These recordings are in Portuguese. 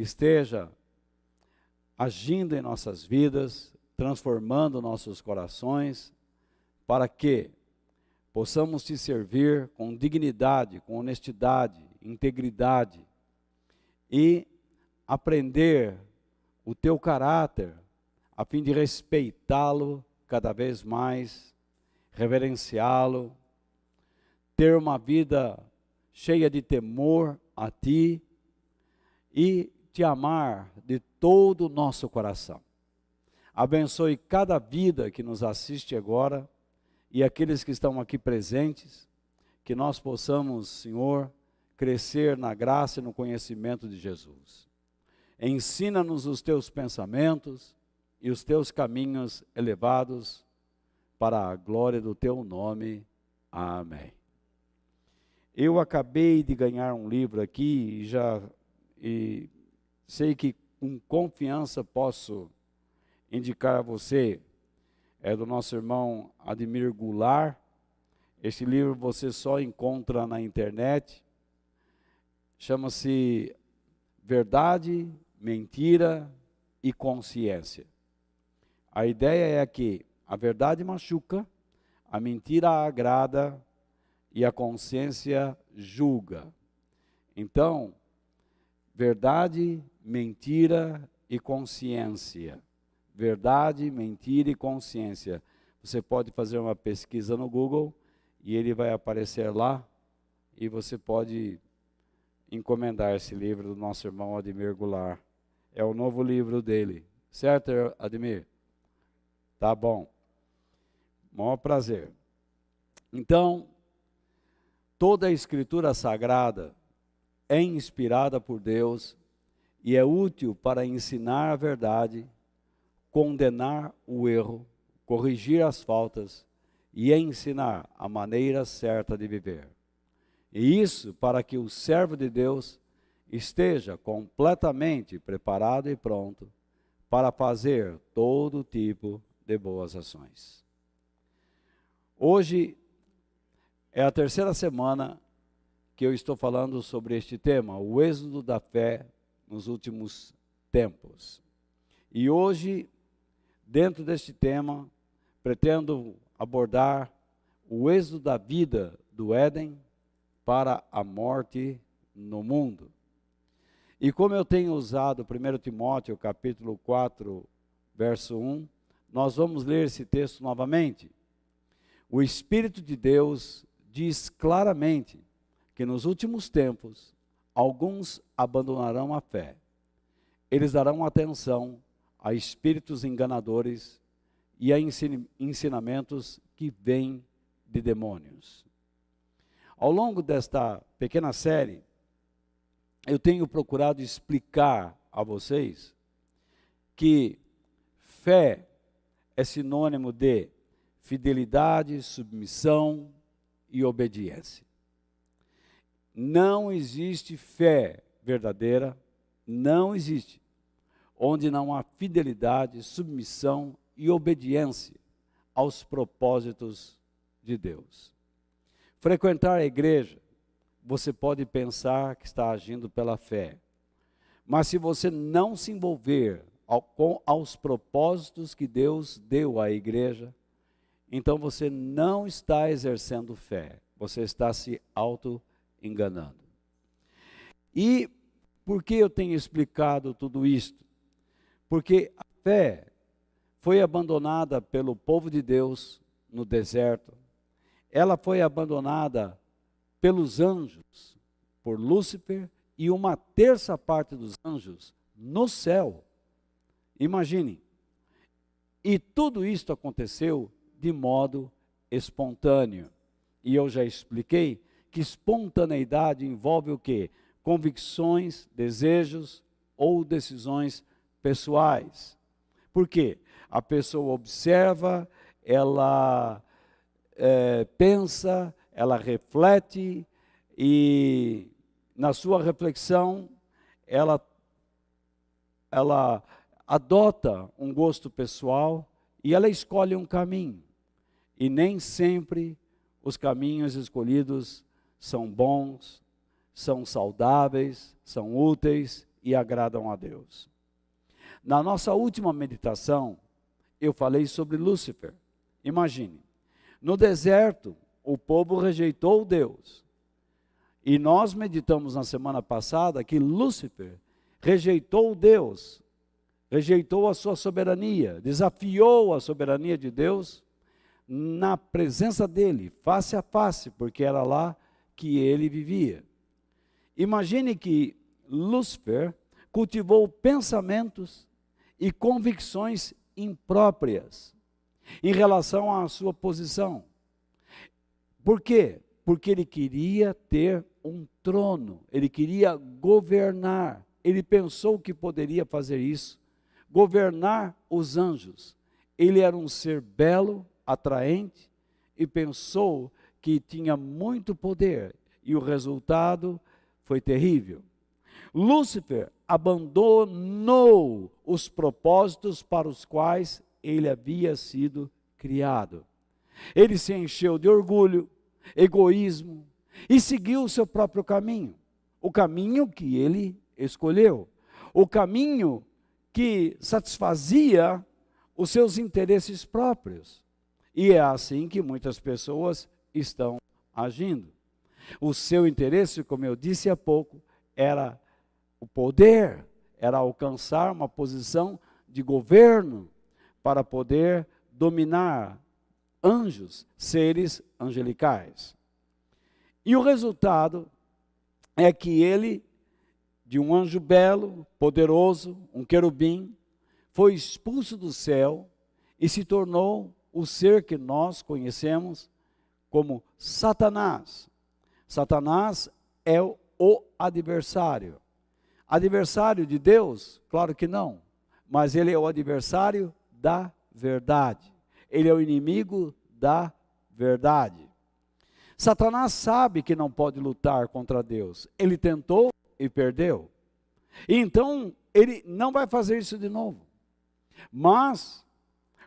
esteja agindo em nossas vidas, transformando nossos corações, para que possamos te servir com dignidade, com honestidade, integridade e aprender o teu caráter, a fim de respeitá-lo cada vez mais, reverenciá-lo, ter uma vida cheia de temor a ti e te amar de todo o nosso coração. Abençoe cada vida que nos assiste agora e aqueles que estão aqui presentes, que nós possamos, Senhor, crescer na graça e no conhecimento de Jesus. Ensina-nos os teus pensamentos e os teus caminhos elevados para a glória do teu nome. Amém. Eu acabei de ganhar um livro aqui e sei que com confiança posso indicar a você. É do nosso irmão Ademir Goulart. Este livro você só encontra na internet. Chama-se Verdade, Mentira e Consciência. A ideia é que a verdade machuca, a mentira agrada e a consciência julga. Então, verdade, mentira e consciência. Verdade, mentira e consciência. Você pode fazer uma pesquisa no Google e ele vai aparecer lá e você pode encomendar esse livro do nosso irmão Ademir Goulart. É o novo livro dele. Certo, Ademir? Tá bom. Maior prazer. Então, toda a Escritura Sagrada é inspirada por Deus e é útil para ensinar a verdade, condenar o erro, corrigir as faltas e ensinar a maneira certa de viver. E isso para que o servo de Deus esteja completamente preparado e pronto para fazer todo tipo de boas ações. Hoje é a terceira semana que eu estou falando sobre este tema, o êxodo da fé nos últimos tempos. E hoje, dentro deste tema, pretendo abordar o êxodo da vida do Éden para a morte no mundo. E como eu tenho usado 1 Timóteo capítulo 4, verso 1, nós vamos ler esse texto novamente. O Espírito de Deus diz claramente que nos últimos tempos, alguns abandonarão a fé. Eles darão atenção a espíritos enganadores e a ensinamentos que vêm de demônios. Ao longo desta pequena série, eu tenho procurado explicar a vocês que fé é sinônimo de fidelidade, submissão e obediência. Não existe fé verdadeira, não existe, onde não há fidelidade, submissão e obediência aos propósitos de Deus. Frequentar a igreja, você pode pensar que está agindo pela fé, mas se você não se envolver aos propósitos que Deus deu à igreja, então você não está exercendo fé, você está se auto-enganando. E por que eu tenho explicado tudo isto? Porque a fé foi abandonada pelo povo de Deus no deserto, ela foi abandonada pelos anjos, por Lúcifer e uma terça parte dos anjos no céu. Imagine. E tudo isto aconteceu de modo espontâneo. E eu já expliquei que espontaneidade envolve o quê? Convicções, desejos ou decisões pessoais. Por quê? A pessoa observa, ela pensa, ela reflete e na sua reflexão ela adota um gosto pessoal e ela escolhe um caminho. E nem sempre os caminhos escolhidos são bons, são saudáveis, são úteis e agradam a Deus. Na nossa última meditação, eu falei sobre Lúcifer. Imagine, no deserto, o povo rejeitou Deus. E nós meditamos na semana passada que Lúcifer rejeitou Deus, rejeitou a sua soberania, desafiou a soberania de Deus na presença dele, face a face, porque era lá que ele vivia. Imagine que Lúcifer cultivou pensamentos e convicções impróprias em relação à sua posição. Por quê? Porque ele queria ter um trono, ele queria governar, ele pensou que poderia fazer isso, governar os anjos. Ele era um ser belo, atraente, e pensou que tinha muito poder, e o resultado foi terrível. Lúcifer abandonou os propósitos para os quais ele havia sido criado. Ele se encheu de orgulho, egoísmo, e seguiu o seu próprio caminho, o caminho que ele escolheu, o caminho que satisfazia os seus interesses próprios. E é assim que muitas pessoas estão agindo. O seu interesse, como eu disse há pouco, era o poder, era alcançar uma posição de governo para poder dominar anjos, seres angelicais. E o resultado é que ele, de um anjo belo, poderoso, um querubim, foi expulso do céu e se tornou o ser que nós conhecemos como Satanás. Satanás é o adversário. Adversário de Deus? Claro que não, mas ele é o adversário da verdade. Ele é o inimigo da verdade. Satanás sabe que não pode lutar contra Deus. Ele tentou e perdeu. E então, ele não vai fazer isso de novo. Mas,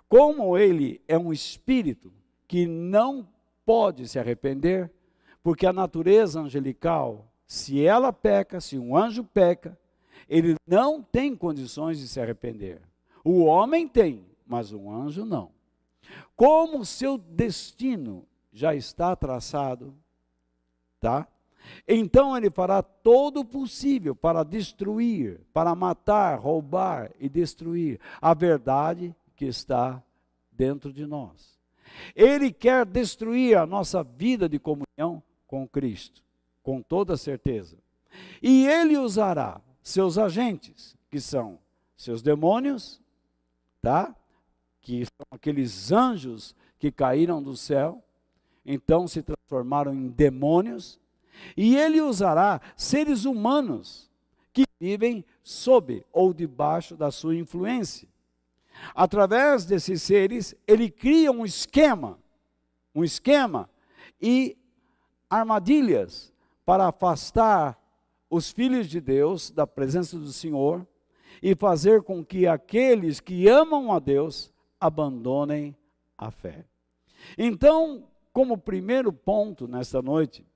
como ele é um espírito que não pode se arrepender, porque a natureza angelical, se ela peca, se um anjo peca, ele não tem condições de se arrepender. O homem tem, mas um anjo não. Como o seu destino já está traçado, tá? Então ele fará todo o possível para destruir, para matar, roubar e destruir a verdade que está dentro de nós. Ele quer destruir a nossa vida de comunhão com Cristo, com toda certeza. E ele usará seus agentes, que são seus demônios, tá? Que são aqueles anjos que caíram do céu, então se transformaram em demônios, e ele usará seres humanos que vivem sob ou debaixo da sua influência. Através desses seres, ele cria um esquema e armadilhas para afastar os filhos de Deus da presença do Senhor e fazer com que aqueles que amam a Deus abandonem a fé. Então, como primeiro ponto nesta noite,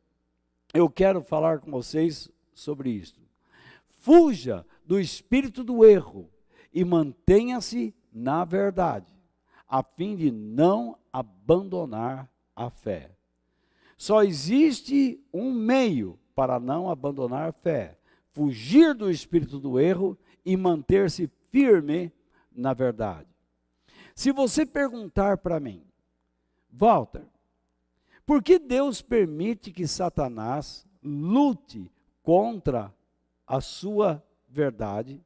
eu quero falar com vocês sobre isto. Fuja do espírito do erro e mantenha-se na verdade, a fim de não abandonar a fé. Só existe um meio para não abandonar a fé: fugir do espírito do erro e manter-se firme na verdade. Se você perguntar para mim, Walter, por que Deus permite que Satanás lute contra a sua verdade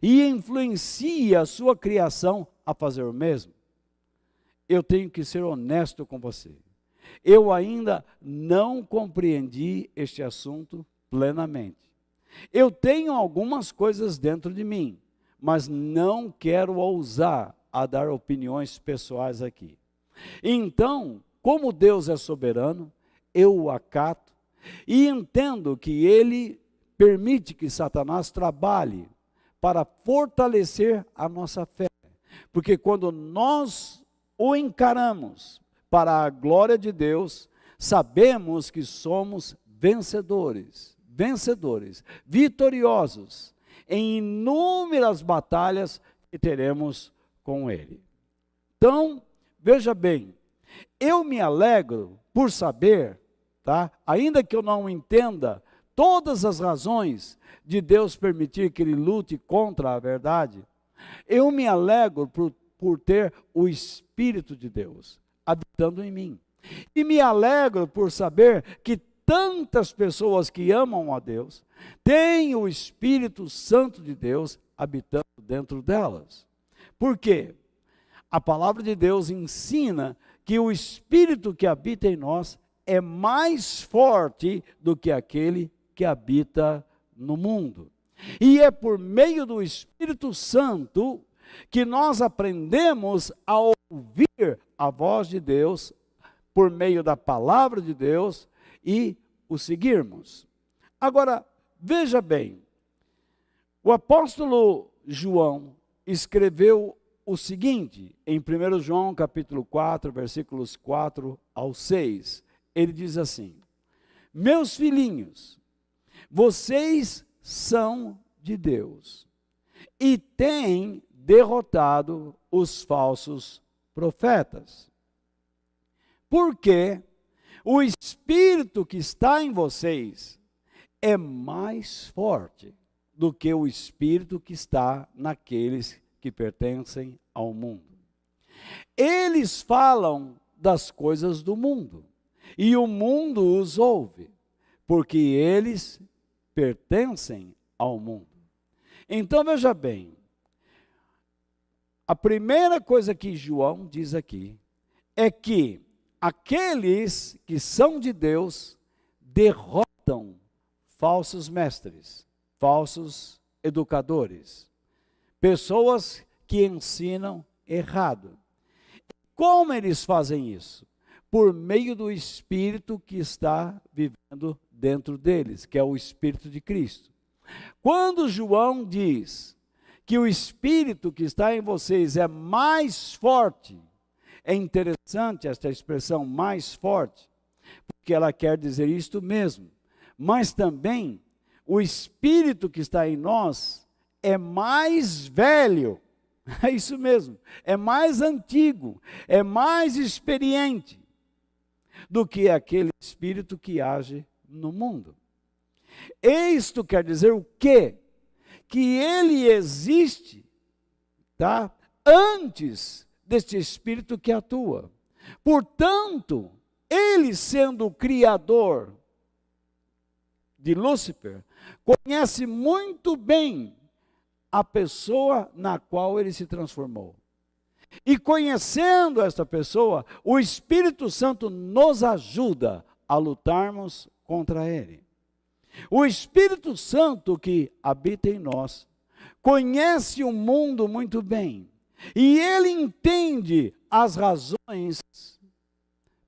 e influencie a sua criação a fazer o mesmo? Eu tenho que ser honesto com você. Eu ainda não compreendi este assunto plenamente. Eu tenho algumas coisas dentro de mim, mas não quero ousar a dar opiniões pessoais aqui. Então, como Deus é soberano, eu o acato e entendo que Ele permite que Satanás trabalhe para fortalecer a nossa fé. Porque quando nós o encaramos para a glória de Deus, sabemos que somos vencedores, vitoriosos. em inúmeras batalhas que teremos com Ele. Então, veja bem, eu me alegro por saber, tá? Ainda que eu não entenda todas as razões de Deus permitir que Ele lute contra a verdade, eu me alegro por ter o Espírito de Deus habitando em mim. E me alegro por saber que tantas pessoas que amam a Deus têm o Espírito Santo de Deus habitando dentro delas. Por quê? A palavra de Deus ensina que o Espírito que habita em nós é mais forte do que aquele que habita no mundo. E é por meio do Espírito Santo que nós aprendemos a ouvir a voz de Deus por meio da palavra de Deus e o seguirmos. Agora, veja bem, o apóstolo João escreveu o seguinte, em 1 João capítulo 4, versículos 4 ao 6, ele diz assim: meus filhinhos, vocês são de Deus e têm derrotado os falsos profetas. Porque o Espírito que está em vocês é mais forte do que o Espírito que está naqueles que pertencem ao mundo. Eles falam das coisas do mundo, e o mundo os ouve, porque eles pertencem ao mundo. Então veja bem, a primeira coisa que João diz aqui é que aqueles que são de Deus derrotam falsos mestres, falsos educadores, pessoas que ensinam errado. Como eles fazem isso? Por meio do Espírito que está vivendo dentro deles, que é o Espírito de Cristo. Quando João diz que o Espírito que está em vocês é mais forte, é interessante esta expressão mais forte, porque ela quer dizer isto mesmo, mas também o Espírito que está em nós é mais velho, é isso mesmo, é mais antigo, é mais experiente do que aquele Espírito que age no mundo. Isto quer dizer o quê? Que ele existe, tá? Antes deste Espírito que atua. Portanto, ele sendo o criador de Lúcifer, conhece muito bem a pessoa na qual ele se transformou. E conhecendo esta pessoa, o Espírito Santo nos ajuda a lutarmos contra ele. O Espírito Santo que habita em nós conhece o mundo muito bem. E ele entende as razões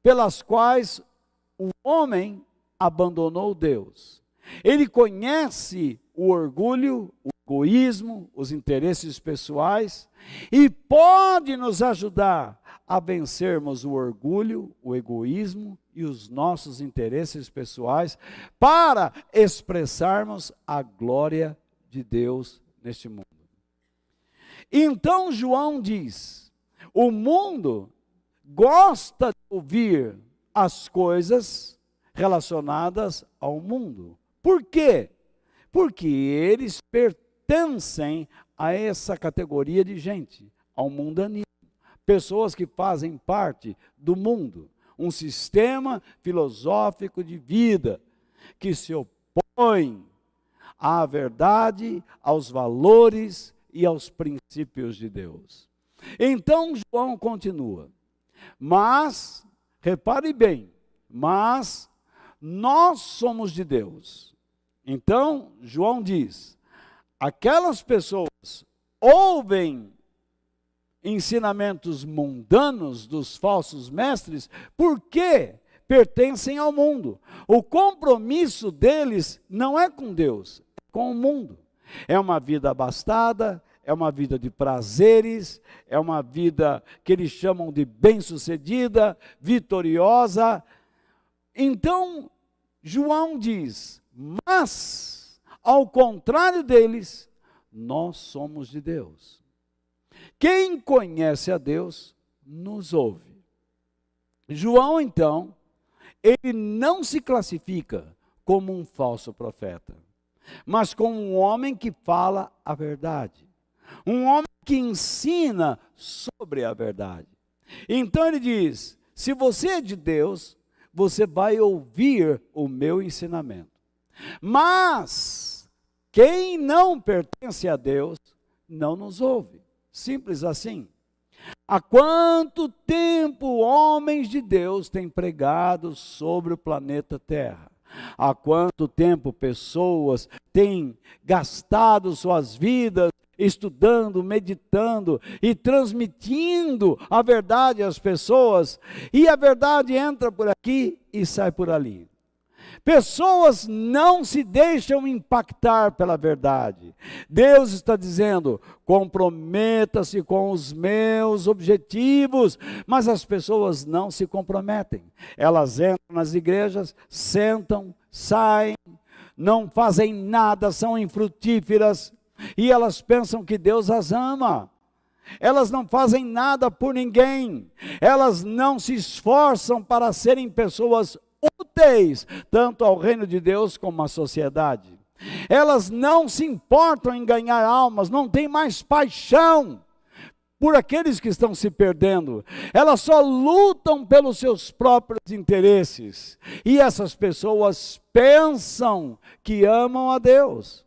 pelas quais o homem abandonou Deus. Ele conhece o orgulho, o egoísmo, os interesses pessoais e pode nos ajudar a vencermos o orgulho, o egoísmo e os nossos interesses pessoais para expressarmos a glória de Deus neste mundo. Então João diz, o mundo gosta de ouvir as coisas relacionadas ao mundo. Por quê? Porque eles pertencem a essa categoria de gente, ao mundanismo. Pessoas que fazem parte do mundo, um sistema filosófico de vida que se opõe à verdade, aos valores e aos princípios de Deus. Então João continua, mas, repare bem, mas nós somos de Deus. Então João diz, aquelas pessoas ouvem ensinamentos mundanos dos falsos mestres porque pertencem ao mundo. O compromisso deles não é com Deus, é com o mundo. É uma vida abastada, é uma vida de prazeres, é uma vida que eles chamam de bem-sucedida, vitoriosa. Então, João diz, mas, ao contrário deles, nós somos de Deus. Quem conhece a Deus, nos ouve. João, então, ele não se classifica como um falso profeta, mas como um homem que fala a verdade. Um homem que ensina sobre a verdade. Então ele diz, se você é de Deus, você vai ouvir o meu ensinamento. Mas quem não pertence a Deus, não nos ouve. Simples assim. Há quanto tempo homens de Deus têm pregado sobre o planeta Terra? Há quanto tempo pessoas têm gastado suas vidas estudando, meditando e transmitindo a verdade às pessoas, e a verdade entra por aqui e sai por ali. Pessoas não se deixam impactar pela verdade. Deus está dizendo, comprometa-se com os meus objetivos, mas as pessoas não se comprometem. Elas entram nas igrejas, sentam, saem, não fazem nada, são infrutíferas, e elas pensam que Deus as ama. Elas não fazem nada por ninguém, elas não se esforçam para serem pessoas úteis, tanto ao reino de Deus como à sociedade. Elas não se importam em ganhar almas, não têm mais paixão por aqueles que estão se perdendo. Elas só lutam pelos seus próprios interesses. E essas pessoas pensam que amam a Deus.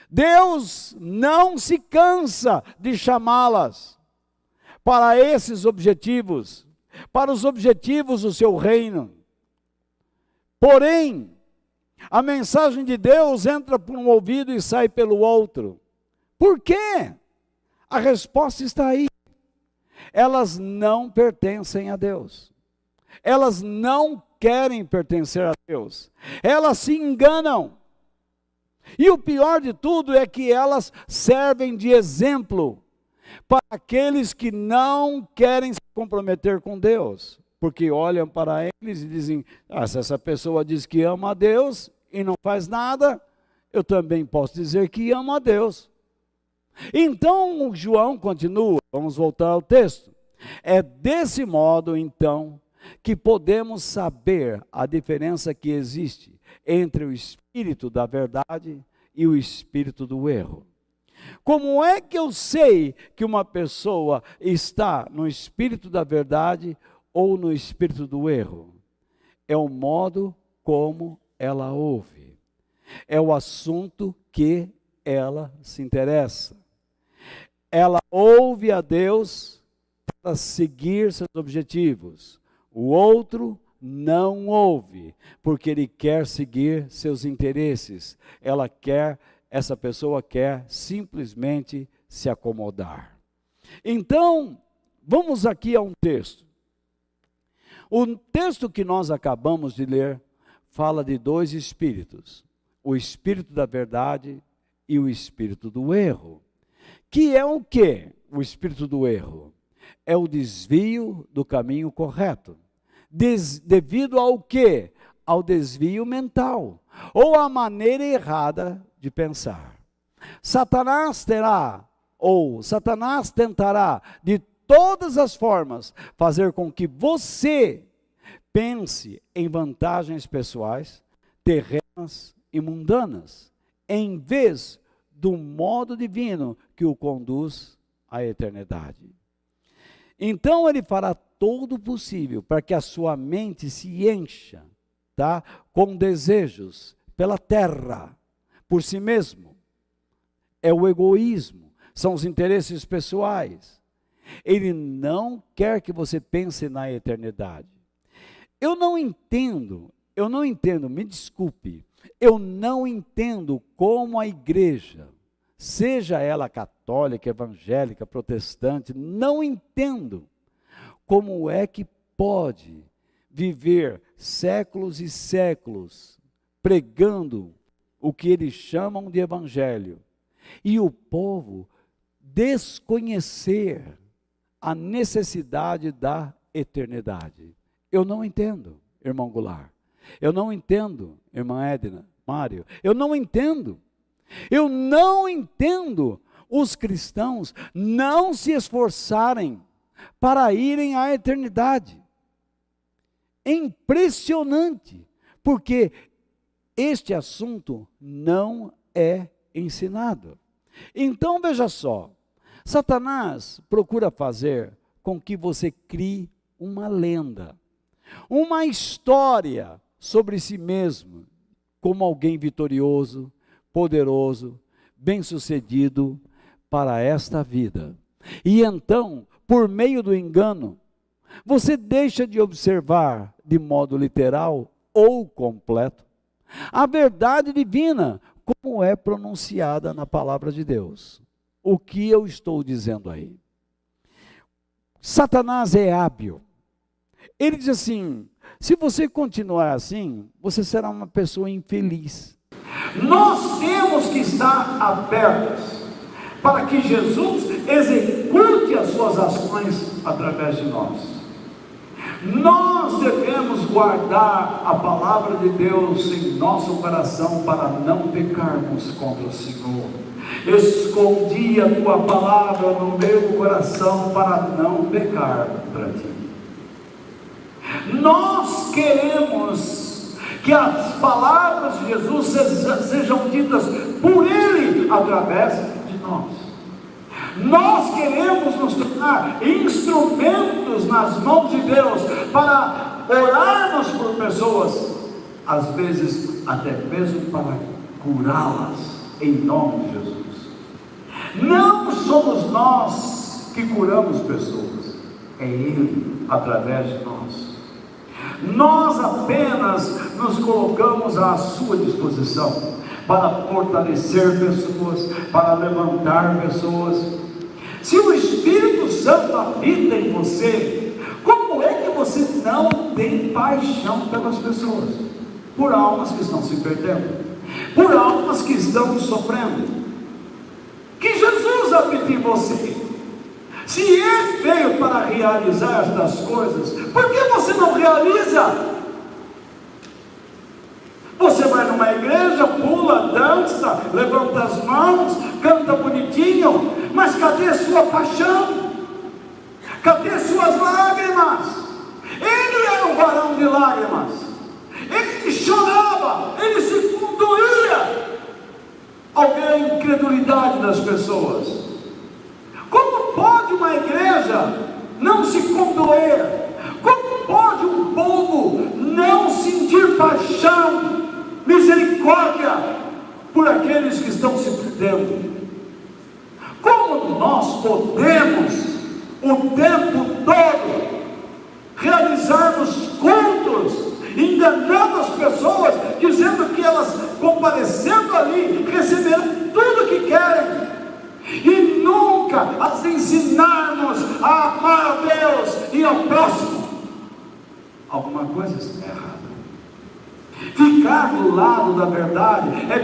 Deus não se cansa de chamá-las para esses objetivos, para os objetivos do seu reino. Porém, a mensagem de Deus entra por um ouvido e sai pelo outro. Por quê? A resposta está aí. Elas não pertencem a Deus. Elas não querem pertencer a Deus. Elas se enganam. E o pior de tudo é que elas servem de exemplo para aqueles que não querem se comprometer com Deus, porque olham para eles e dizem, se essa pessoa diz que ama a Deus e não faz nada, eu também posso dizer que amo a Deus. Então João continua, vamos voltar ao texto. É desse modo, então, que podemos saber a diferença que existe entre o espírito da verdade e o espírito do erro. Como é que eu sei que uma pessoa está no espírito da verdade ou no espírito do erro? É o modo como ela ouve. É o assunto que ela se interessa. Ela ouve a Deus para seguir seus objetivos. O outro não ouve, porque ele quer seguir seus interesses. Essa pessoa quer simplesmente se acomodar. Então, vamos aqui a um texto. O texto que nós acabamos de ler fala de dois espíritos. O espírito da verdade e o espírito do erro. Que é o quê? O espírito do erro. É o desvio do caminho correto. Devido ao quê? Ao desvio mental, ou à maneira errada de pensar. Satanás tentará de todas as formas fazer com que você pense em vantagens pessoais, terrenas e mundanas, em vez do modo divino que o conduz à eternidade. Então ele fará todo o possível para que a sua mente se encha, com desejos pela terra, por si mesmo. É o egoísmo, são os interesses pessoais. Ele não quer que você pense na eternidade. Eu não entendo, me desculpe, eu não entendo como a igreja, seja ela católica, evangélica, protestante, não entendo como é que pode viver séculos e séculos pregando o que eles chamam de evangelho e o povo desconhecer a necessidade da eternidade. Eu não entendo, irmão Goulart. Eu não entendo, irmã Edna, Mário. Eu não entendo. Eu não entendo os cristãos não se esforçarem para irem à eternidade. É impressionante, porque este assunto não é ensinado. Então veja só, Satanás procura fazer com que você crie uma lenda, uma história sobre si mesmo, como alguém vitorioso, poderoso, bem-sucedido para esta vida. E então, por meio do engano, você deixa de observar de modo literal ou completo a verdade divina, como é pronunciada na palavra de Deus. O que eu estou dizendo aí? Satanás é hábil. Ele diz assim: se você continuar assim, você será uma pessoa infeliz. Nós temos que estar abertos para que Jesus execute as suas ações através de nós. Nós devemos guardar a palavra de Deus em nosso coração para não pecarmos contra o Senhor. Escondi a tua palavra no meu coração para não pecar contra ti. Nós queremos que as palavras de Jesus sejam ditas por Ele através de nós. Nós queremos nos tornar instrumentos nas mãos de Deus para orarmos por pessoas, às vezes até mesmo para curá-las em nome de Jesus. Não somos nós que curamos pessoas, é Ele através de nós. Nós apenas nos colocamos à sua disposição para fortalecer pessoas, para levantar pessoas. Se o Espírito Santo habita em você, como é que você não tem paixão pelas pessoas? Por almas que estão se perdendo, por almas que estão sofrendo. Que Jesus habite em você. Se Ele veio para realizar estas coisas, por que você não realiza? Você vai numa igreja, pula, dança, levanta as mãos, canta bonitinho, mas cadê a sua paixão? Cadê as suas lágrimas? Ele era um varão de lágrimas, ele chorava, ele se condoía ao ver a incredulidade das pessoas. Como pode uma igreja não se condoer? Como pode um povo não sentir paixão, misericórdia por aqueles que estão se perdendo? Como nós podemos o tempo todo realizarmos cultos, enganando as pessoas, dizendo que elas, comparecendo ali, receberão tudo o que querem, e nunca as ensinarmos a amar a Deus e ao próximo? Alguma coisa está errada. Ficar do lado da verdade é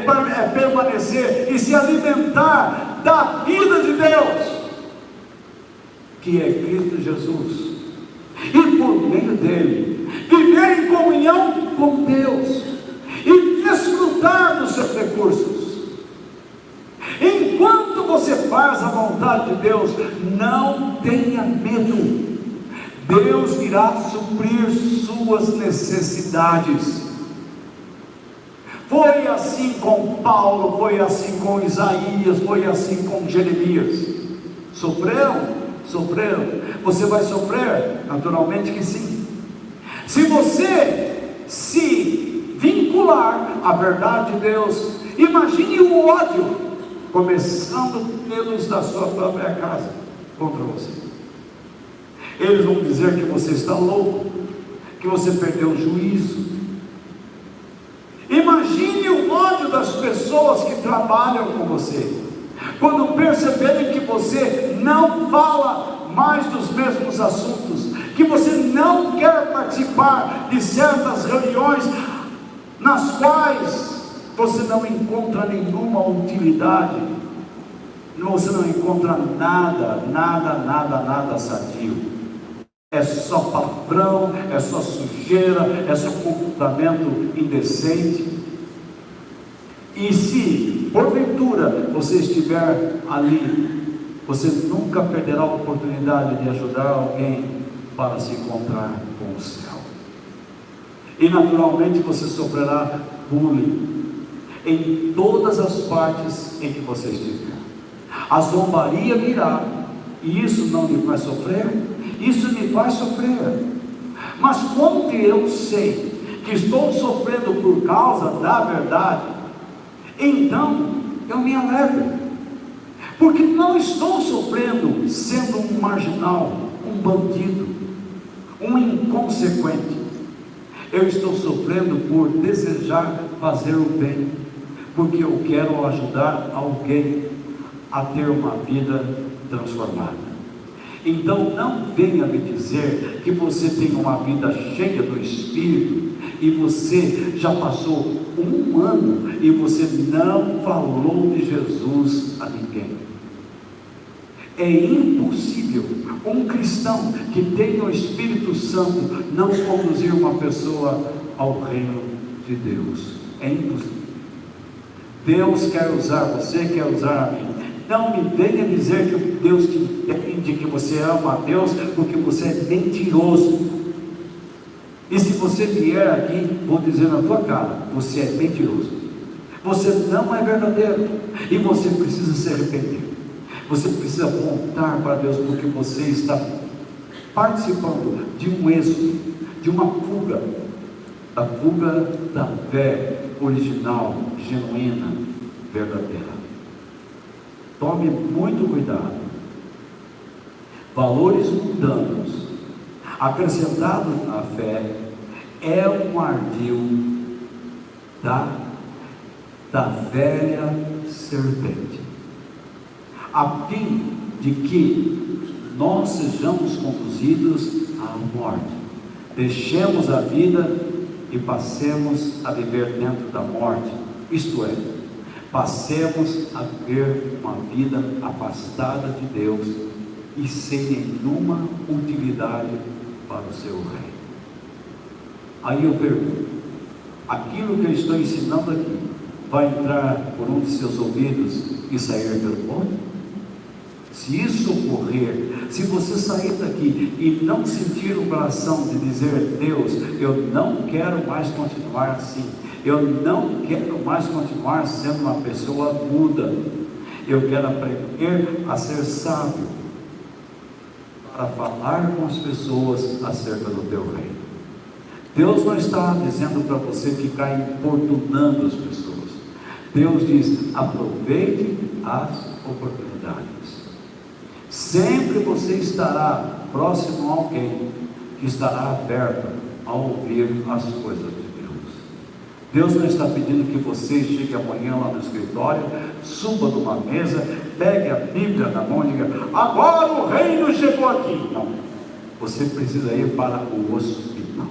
permanecer e se alimentar da vida de Deus, que é Cristo Jesus, e por meio dele viver em comunhão com Deus e desfrutar dos seus recursos. Enquanto você faz a vontade de Deus, não tenha medo. Deus irá suprir suas necessidades. Foi assim com Paulo, foi assim com Isaías, foi assim com Jeremias. Sofreram? Sofreram. Você vai sofrer? Naturalmente que sim. Se você se vincular à verdade de Deus, imagine o ódio começando pelos da sua própria casa contra você. Eles vão dizer que você está louco, que você perdeu o juízo. Imagine o ódio das pessoas que trabalham com você, quando perceberem que você não fala mais dos mesmos assuntos, que você não quer participar de certas reuniões nas quais você não encontra nenhuma utilidade, você não encontra nada sadio. É só palavrão, é só sujeira, é só comportamento indecente. E se porventura você estiver ali, você nunca perderá a oportunidade de ajudar alguém para se encontrar com o céu. E naturalmente você sofrerá bullying em todas as partes em que você estiver. A zombaria virá, e isso não me faz sofrer? Isso me faz sofrer. Mas quando eu sei que estou sofrendo por causa da verdade, então eu me alegro, porque não estou sofrendo sendo um marginal, um bandido, um inconsequente. Eu estou sofrendo por desejar fazer o bem, porque eu quero ajudar alguém a ter uma vida transformada. Então não venha me dizer que você tem uma vida cheia do Espírito e você já passou um ano e você não falou de Jesus a ninguém. É impossível um cristão que tenha o Espírito Santo não conduzir uma pessoa ao reino de Deus. É impossível. Deus quer usar você, quer usar a mim. Não me venha dizer que Deus te entende, que você ama a Deus, porque você é mentiroso. E se você vier aqui, vou dizer na tua cara, você é mentiroso. Você não é verdadeiro. E você precisa se arrepender. Você precisa voltar para Deus, porque você está participando de um êxodo, de uma fuga, a fuga da fé original, genuína, verdadeira. Tome muito cuidado. Valores mundanos acrescentados à fé é um ardil da velha serpente, a fim de que nós sejamos conduzidos à morte, deixemos a vida e passemos a viver dentro da morte, isto é, passemos a viver uma vida afastada de Deus e sem nenhuma utilidade para o seu reino. Aí eu pergunto, aquilo que eu estou ensinando aqui vai entrar por um de seus ouvidos e sair pelo outro? Se isso ocorrer, se você sair daqui e não sentir o coração de dizer: Deus, eu não quero mais continuar assim, eu não quero mais continuar sendo uma pessoa muda, eu quero aprender a ser sábio para falar com as pessoas acerca do teu reino. Deus não está dizendo para você ficar importunando as pessoas. Deus diz: aproveite as oportunidades. Sempre você estará próximo a alguém que estará aberto a ouvir as coisas de Deus. Deus não está pedindo que você chegue amanhã lá no escritório, suba numa mesa, pegue a Bíblia na mão e diga: agora o reino chegou aqui. Não, você precisa ir para o hospital.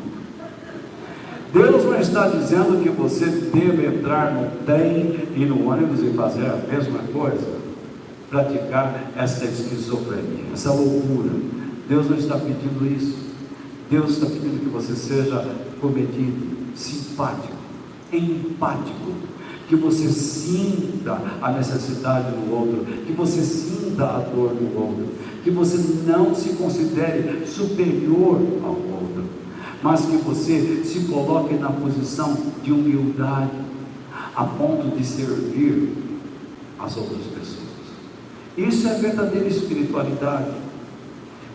Deus não está dizendo que você deve entrar no trem e no ônibus e fazer a mesma coisa, praticar essa esquizofrenia, essa loucura. Deus não está pedindo isso. Deus está pedindo que você seja comedido, simpático, empático, que você sinta a necessidade do outro, que você sinta a dor do outro, que você não se considere superior ao outro, mas que você se coloque na posição de humildade, a ponto de servir as outras pessoas. Isso é verdadeira espiritualidade.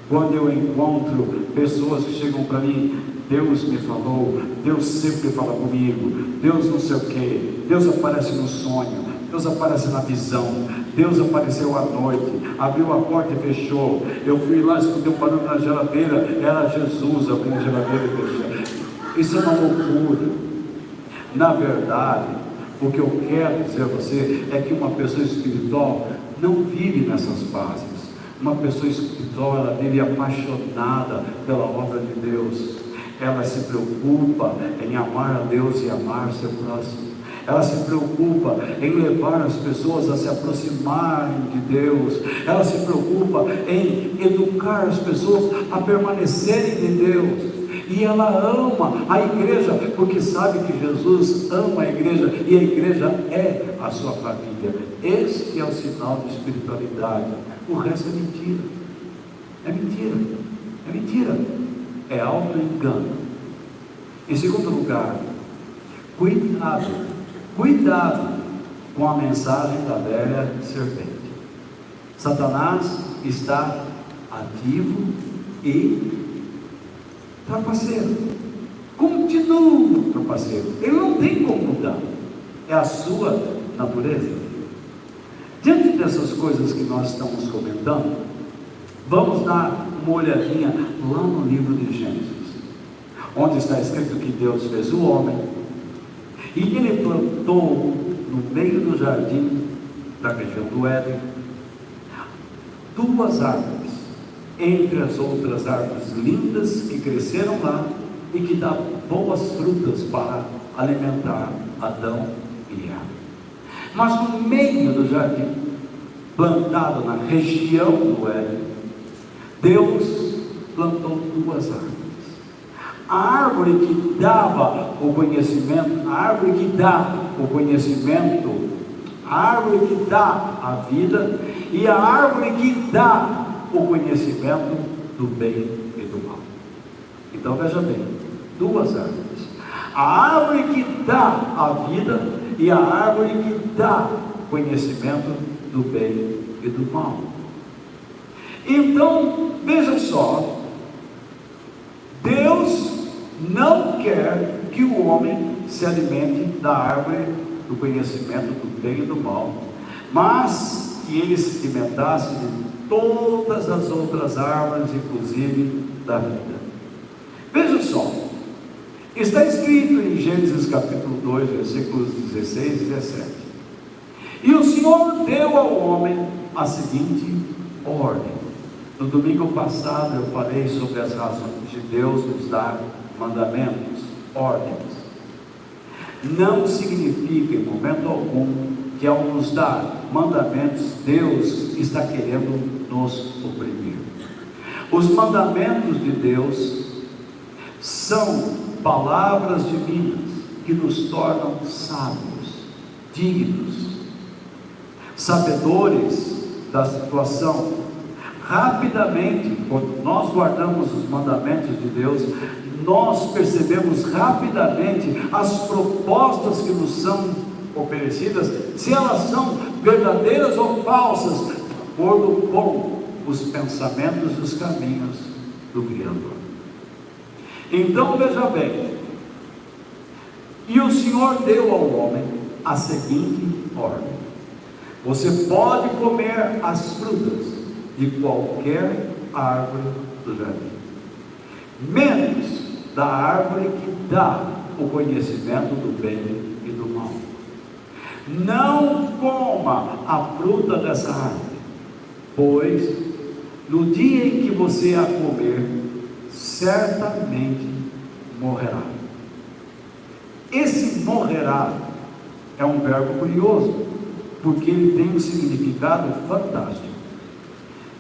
Quando eu encontro pessoas que chegam para mim: Deus me falou, Deus sempre fala comigo, Deus não sei o que, Deus aparece no sonho, Deus aparece na visão, Deus apareceu à noite, abriu a porta e fechou, eu fui lá, escutei um barulho na geladeira, era Jesus abrindo a geladeira e fechando. Isso é uma loucura. Na verdade, o que eu quero dizer a você é que uma pessoa espiritual não vive nessas bases. Uma pessoa espiritual, ela vive apaixonada pela obra de Deus. Ela se preocupa em amar a Deus e amar seu próximo. Ela se preocupa em levar as pessoas a se aproximarem de Deus. Ela se preocupa em educar as pessoas a permanecerem em Deus. E ela ama a igreja, porque sabe que Jesus ama a igreja, e a igreja é a sua família. Esse é o sinal de espiritualidade. O resto é mentira. É mentira. É mentira. É auto-engano. Em segundo lugar, cuidado com a mensagem da velha serpente. Satanás está ativo e trapaceiro, continua trapaceiro, ele não tem como mudar, é a sua natureza. Diante dessas coisas que nós estamos comentando, vamos dar uma olhadinha lá no livro de Gênesis, onde está escrito que Deus fez o homem, e ele plantou no meio do jardim da região do Éden, duas árvores, entre as outras árvores lindas que cresceram lá e que davam boas frutas para alimentar Adão e Eva. Mas no meio do jardim, plantado na região do Éden, Deus plantou duas árvores. A árvore que dava o conhecimento, a árvore que dá o conhecimento, a árvore que dá a vida, e a árvore que dá o conhecimento do bem e do mal. Então veja bem, duas árvores: a árvore que dá a vida e a árvore que dá conhecimento do bem e do mal. Então veja só, Deus não quer que o homem se alimente da árvore do conhecimento do bem e do mal, mas que ele se alimentasse de todas as outras árvores, inclusive da vida. Veja só, está escrito em Gênesis capítulo 2, versículos 16 e 17: e o Senhor deu ao homem a seguinte ordem. No domingo passado eu falei sobre as razões de Deus nos dar mandamentos, ordens. Não significa em momento algum que ao nos dar mandamentos, Deus está querendo nos oprimir. Os mandamentos de Deus são palavras divinas que nos tornam sábios, dignos, sabedores da situação. Rapidamente, quando nós guardamos os mandamentos de Deus, nós percebemos rapidamente as propostas que nos são oferecidas, se elas são verdadeiras ou falsas, de acordo com os pensamentos e os caminhos do Criador. Então veja bem, e o Senhor deu ao homem a seguinte ordem: você pode comer as frutas de qualquer árvore do jardim, menos da árvore que dá o conhecimento do bem e do mal. Não coma a fruta dessa árvore, pois no dia em que você a comer, certamente morrerá. Esse morrerá é um verbo curioso, porque ele tem um significado fantástico.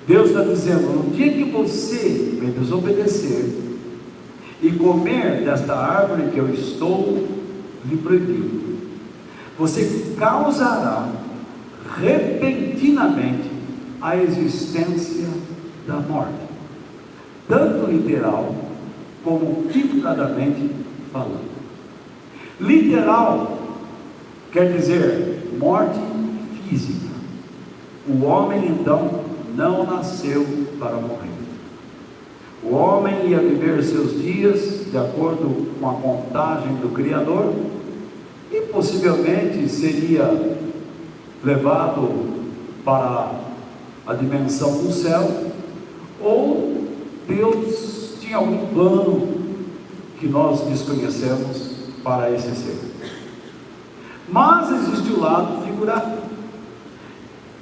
Deus está dizendo: no dia que você me desobedecer e comer desta árvore que eu estou lhe proibindo, você causará repentinamente a existência da morte, tanto literal como figurativamente falando. Literal quer dizer morte física. O homem então não nasceu para morrer. O homem ia viver seus dias de acordo com a contagem do Criador e possivelmente seria levado para a dimensão do céu, ou Deus tinha algum plano que nós desconhecemos para esse ser. Mas existe o lado figurado,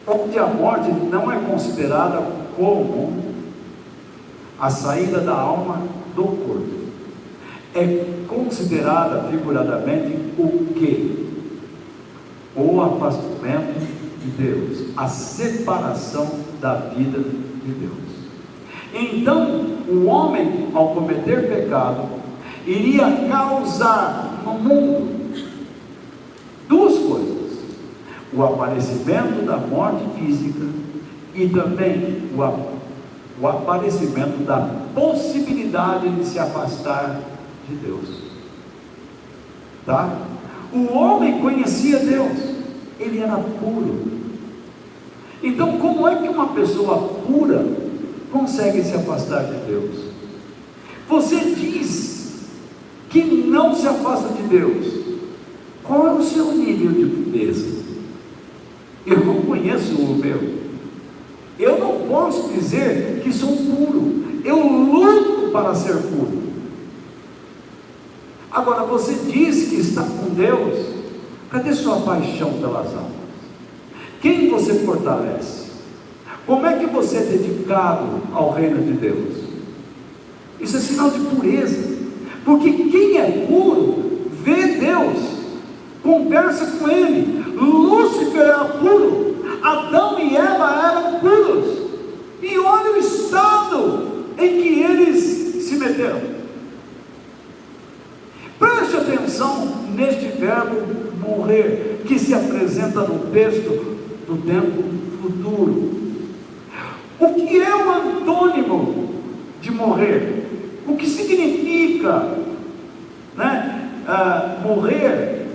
onde a morte não é considerada como a saída da alma do corpo, é considerada figuradamente o que? O afastamento de Deus, a separação da vida de Deus. Então, o homem, ao cometer pecado, iria causar no mundo duas coisas: o aparecimento da morte física e também o aparecimento da possibilidade de se afastar de Deus. Tá? O homem conhecia Deus, ele era puro. Então, como é que uma pessoa pura consegue se afastar de Deus? Você diz que não se afasta de Deus. Qual é o seu nível de pureza? Eu não conheço o meu. Eu não posso dizer que sou puro. Eu luto para ser puro. Agora, você diz que está com Deus. Cadê sua paixão pelas almas? Quem você fortalece? Como é que você é dedicado ao reino de Deus? Isso é sinal de pureza. Porque quem é puro vê Deus, conversa com Ele. Lúcifer era puro, Adão e Eva eram puros, e olha o estado em que eles se meteram. Preste atenção neste verbo morrer, que se apresenta no texto do tempo futuro. O que é o antônimo de morrer? O que significa, morrer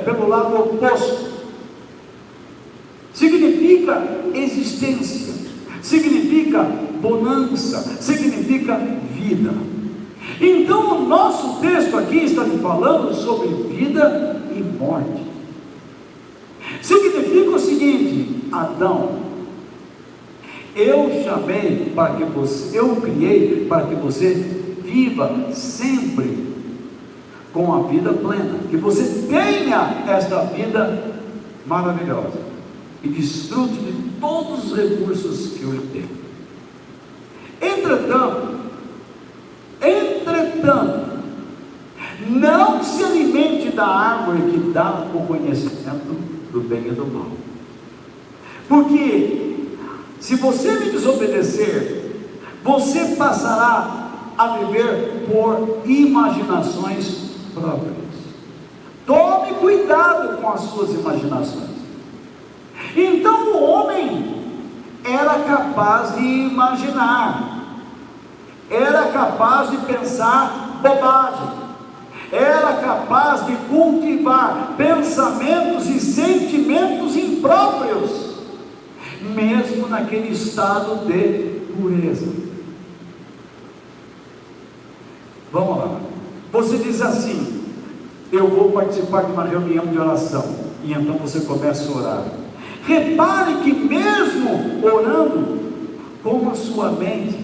pelo lado oposto? Significa existência, significa bonança, significa vida. Então o nosso texto aqui está falando sobre vida e morte. Significa o seguinte: Adão, eu chamei para que você, eu criei para que você viva sempre com a vida plena, que você tenha esta vida maravilhosa e desfrute de todos os recursos que eu lhe dei. Entretanto, não se alimente da árvore que dá o conhecimento do bem e do mal, porque se você me desobedecer, você passará a viver por imaginações próprias. Tome cuidado com as suas imaginações. Então o homem era capaz de imaginar, era capaz de pensar bobagem, era capaz de cultivar pensamentos e sentimentos impróprios, mesmo naquele estado de pureza. Vamos lá. Você diz assim: eu vou participar de uma reunião de oração, e então você começa a orar. Repare que mesmo orando, como a sua mente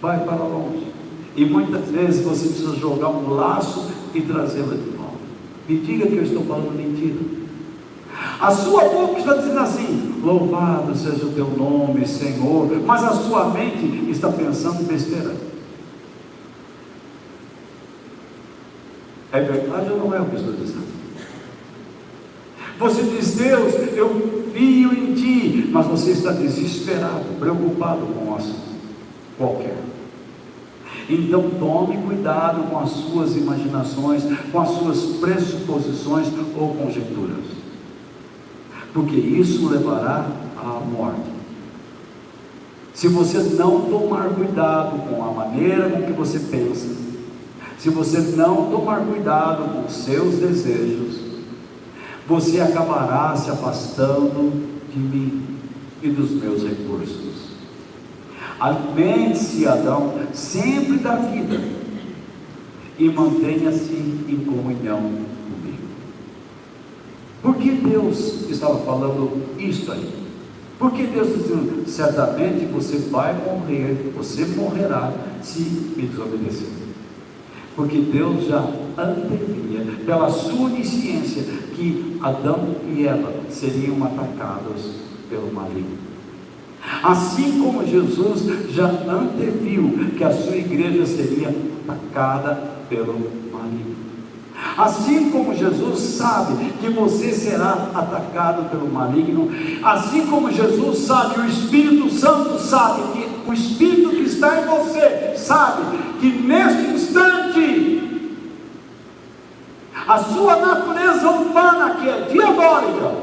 vai para longe, e muitas vezes você precisa jogar um laço e trazê-la de volta. Me diga que eu estou falando mentira. A sua boca está dizendo assim: louvado seja o teu nome, Senhor, mas a sua mente está pensando besteira. É verdade ou não é o que eu estou dizendo? Você diz: Deus, eu confio em Ti, mas você está desesperado, preocupado com um assunto qualquer. Então tome cuidado com as suas imaginações, com as suas pressuposições ou conjecturas, porque isso levará à morte. Se você não tomar cuidado com a maneira com que você pensa, se você não tomar cuidado com os seus desejos, você acabará se afastando de mim e dos meus recursos. Alimente-se, Adão, sempre da vida, e mantenha-se em comunhão comigo. Por que Deus estava falando isto aí? Porque Deus está dizendo: certamente você vai morrer, você morrerá se me desobedecer. Porque Deus já antevia, pela sua onisciência, que Adão e Eva seriam atacados pelo maligno. Assim como Jesus já anteviu que a sua igreja seria atacada pelo maligno. Assim como Jesus sabe que você será atacado pelo maligno, assim como Jesus sabe, o Espírito Santo sabe, que o Espírito que está em você sabe que neste instante A sua natureza humana, que é diabólica,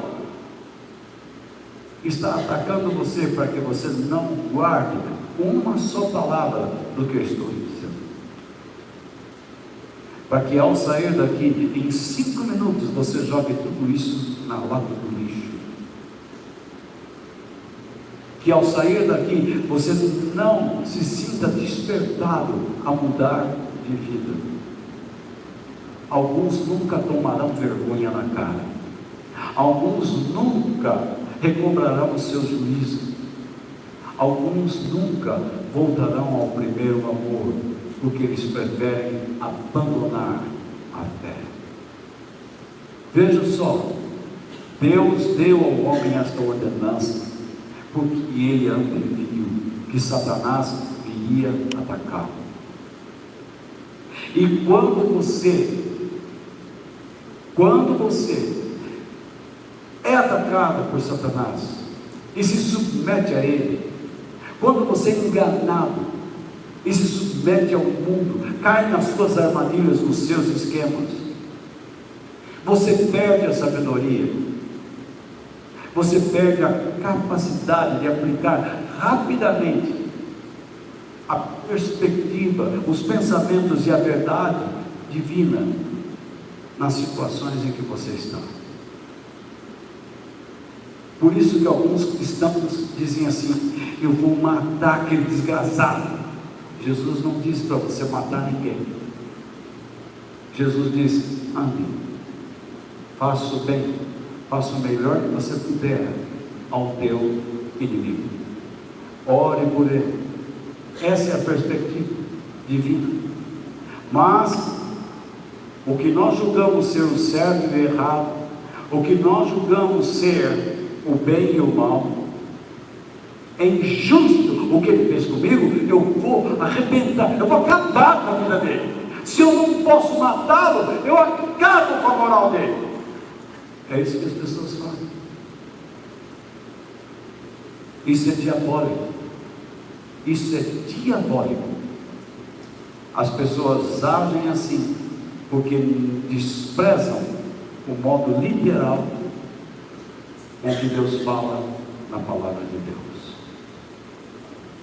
está atacando você para que você não guarde uma só palavra do que eu estou dizendo. Para que ao sair daqui, em 5 minutos, você jogue tudo isso na lata do lixo. Que ao sair daqui, você não se sinta despertado a mudar de vida. Alguns nunca tomarão vergonha na cara. Alguns nunca recobrarão o seu juízo. Alguns nunca voltarão ao primeiro amor, porque eles preferem abandonar a fé. Veja só, Deus deu ao homem esta ordenança, porque ele anteviu que Satanás viria atacá-lo. E quando você é atacado por Satanás e se submete a ele, quando você é enganado e se submete ao mundo, cai nas suas armadilhas, nos seus esquemas, você perde a sabedoria, você perde a capacidade de aplicar rapidamente a perspectiva, os pensamentos e a verdade divina nas situações em que você está. Por isso que alguns cristãos dizem assim: eu vou matar aquele desgraçado. Jesus não disse para você matar ninguém. Jesus disse: ande, faça o bem, faça o melhor que você puder ao teu inimigo. Ore por ele. Essa é a perspectiva divina. Mas o que nós julgamos ser o certo e o errado, o que nós julgamos ser o bem e o mal, é injusto o que ele fez comigo, eu vou arrebentar, eu vou acabar com a vida dele. Se eu não posso matá-lo, eu acabo com a moral dele. É isso que as pessoas fazem. Isso é diabólico. Isso é diabólico. As pessoas agem assim porque desprezam o modo literal com que Deus fala na palavra de Deus.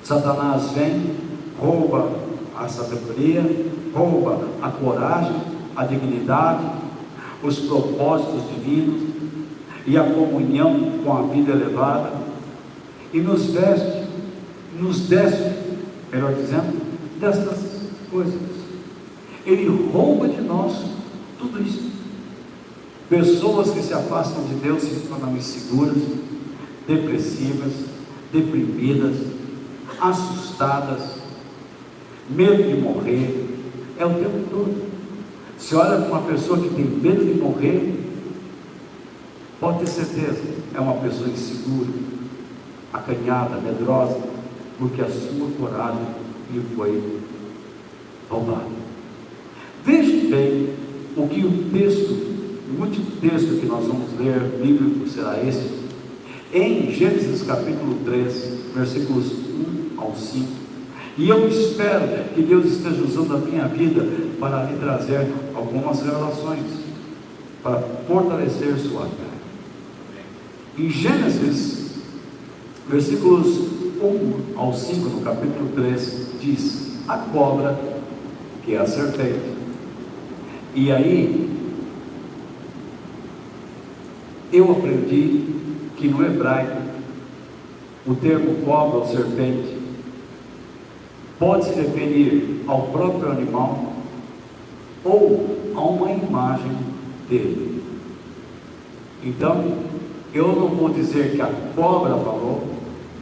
Satanás vem, rouba a sabedoria, rouba a coragem, a dignidade, os propósitos divinos e a comunhão com a vida elevada, e nos desce, melhor dizendo, destas coisas. Ele rouba de nós tudo isso. Pessoas que se afastam de Deus se tornam inseguras, depressivas, deprimidas, assustadas, medo de morrer, é o tempo todo. Se olha para uma pessoa que tem medo de morrer, pode ter certeza, é uma pessoa insegura, acanhada, medrosa, porque a sua coragem lhe foi roubada. Veja bem o que o último texto que nós vamos ler, bíblico, será esse, em Gênesis capítulo 3, versículos 1 ao 5, e eu espero que Deus esteja usando a minha vida para lhe trazer algumas revelações, para fortalecer sua fé. Em Gênesis, versículos 1 ao 5, no capítulo 3, diz: a cobra, que é a serpente. E aí, eu aprendi que no hebraico, o termo cobra ou serpente pode se referir ao próprio animal ou a uma imagem dele. Então, eu não vou dizer que a cobra falou,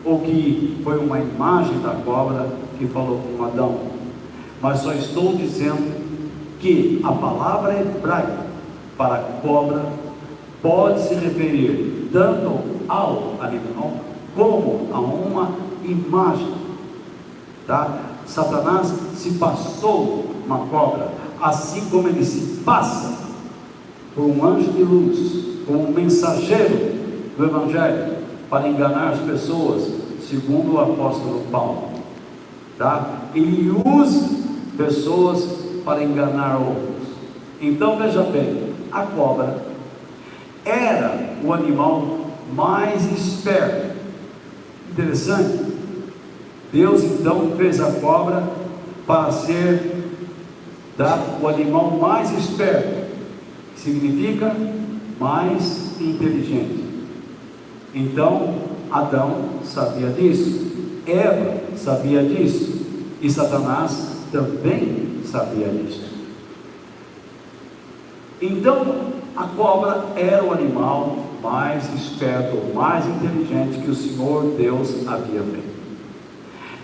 ou que foi uma imagem da cobra que falou com Adão, mas só estou dizendo que a palavra hebraica para cobra pode se referir tanto ao animal como a uma imagem, tá? Satanás se passou uma cobra, assim como ele se passa por um anjo de luz, como um mensageiro do Evangelho, para enganar as pessoas, segundo o apóstolo Paulo, tá? Ele usa pessoas para enganar outros. Então veja bem, a cobra era o animal mais esperto. Interessante. Deus então fez a cobra para ser o animal mais esperto, que significa mais inteligente. Então Adão sabia disso, Eva sabia disso, e Satanás também sabia disso. Então a cobra era o animal mais esperto, mais inteligente que o Senhor Deus havia feito.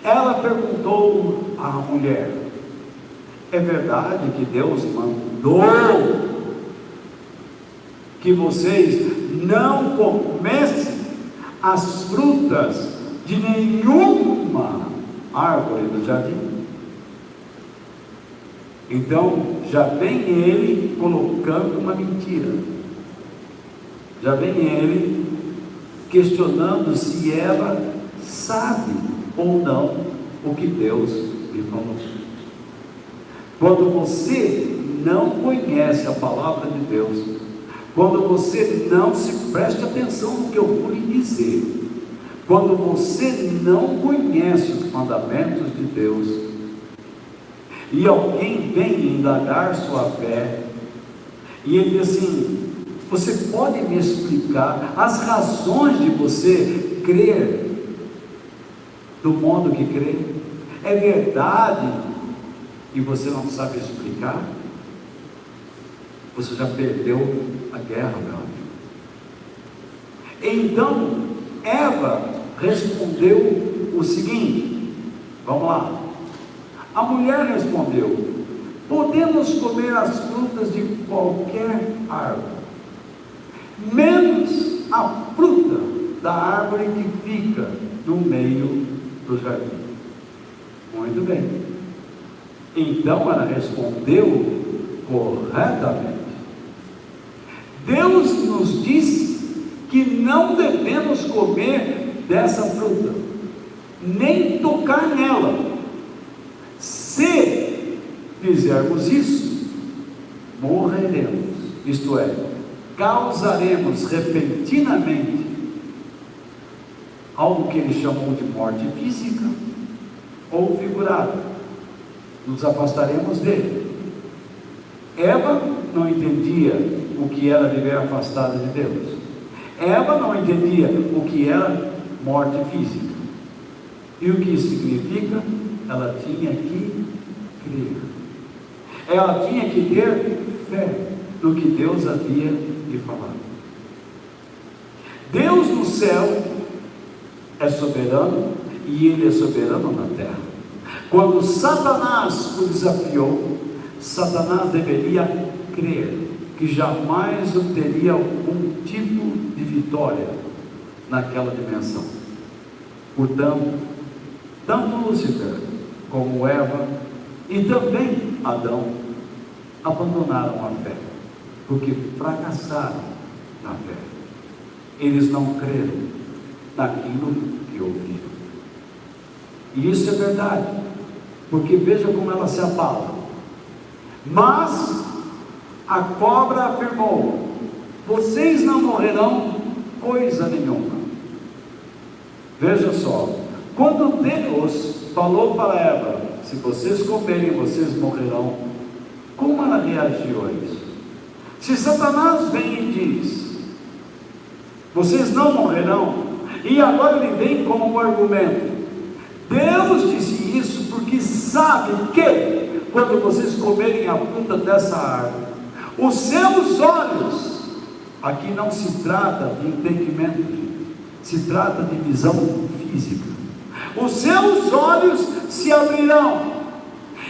Ela perguntou à mulher: é verdade que Deus mandou que vocês não comessem as frutas de nenhuma árvore do jardim? Então já vem ele colocando uma mentira, já vem ele questionando se Eva sabe ou não o que Deus lhe falou. Quando você não conhece a palavra de Deus, quando você não se preste atenção no que eu vou lhe dizer, quando você não conhece os mandamentos de Deus, e alguém vem indagar sua fé, e ele diz assim: você pode me explicar as razões de você crer do modo que crê? É verdade e você não sabe explicar? Você já perdeu a guerra, meu amigo. Então Eva respondeu o seguinte, vamos lá. A mulher respondeu: podemos comer as frutas de qualquer árvore, menos a fruta da árvore que fica no meio do jardim. Muito bem. Então ela respondeu corretamente. Deus nos disse que não devemos comer dessa fruta, nem tocar nela. Se fizermos isso, morreremos, isto é, causaremos repentinamente algo que ele chamou de morte física ou figurada, nos afastaremos dele. Eva não entendia o que era viver afastada de Deus. Eva não entendia o que era morte física. E o que isso significa? Ela tinha que crer. Ela tinha que ter fé no que Deus havia lhe falado. Deus no céu é soberano e Ele é soberano na terra. Quando Satanás o desafiou, Satanás deveria crer que jamais obteria algum tipo de vitória naquela dimensão. Portanto, tanto Lúcifer como Eva e também Adão abandonaram a fé, porque fracassaram na fé. Eles não creram naquilo que ouviram. E isso é verdade, porque veja como ela se abala. Mas a cobra afirmou: vocês não morrerão coisa nenhuma. Veja só, quando Deus falou para Eva: se vocês comerem, vocês morrerão, como ela reagiu a isso? Se Satanás vem e diz: vocês não morrerão, e agora ele vem como um argumento: Deus disse isso porque sabe que quando vocês comerem a fruta dessa árvore, os seus olhos, aqui não se trata de entendimento, se trata de visão física, os seus olhos se abrirão,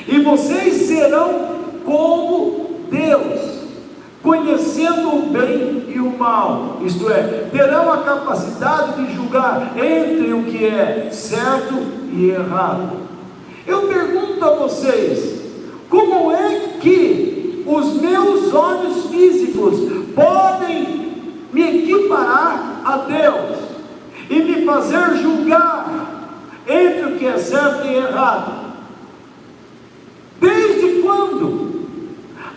e vocês serão como Deus, conhecendo o bem e o mal, isto é, terão a capacidade de julgar entre o que é certo e errado. Eu pergunto a vocês: como é que os meus olhos físicos podem me equiparar a Deus e me fazer julgar entre o que é certo e errado? Desde quando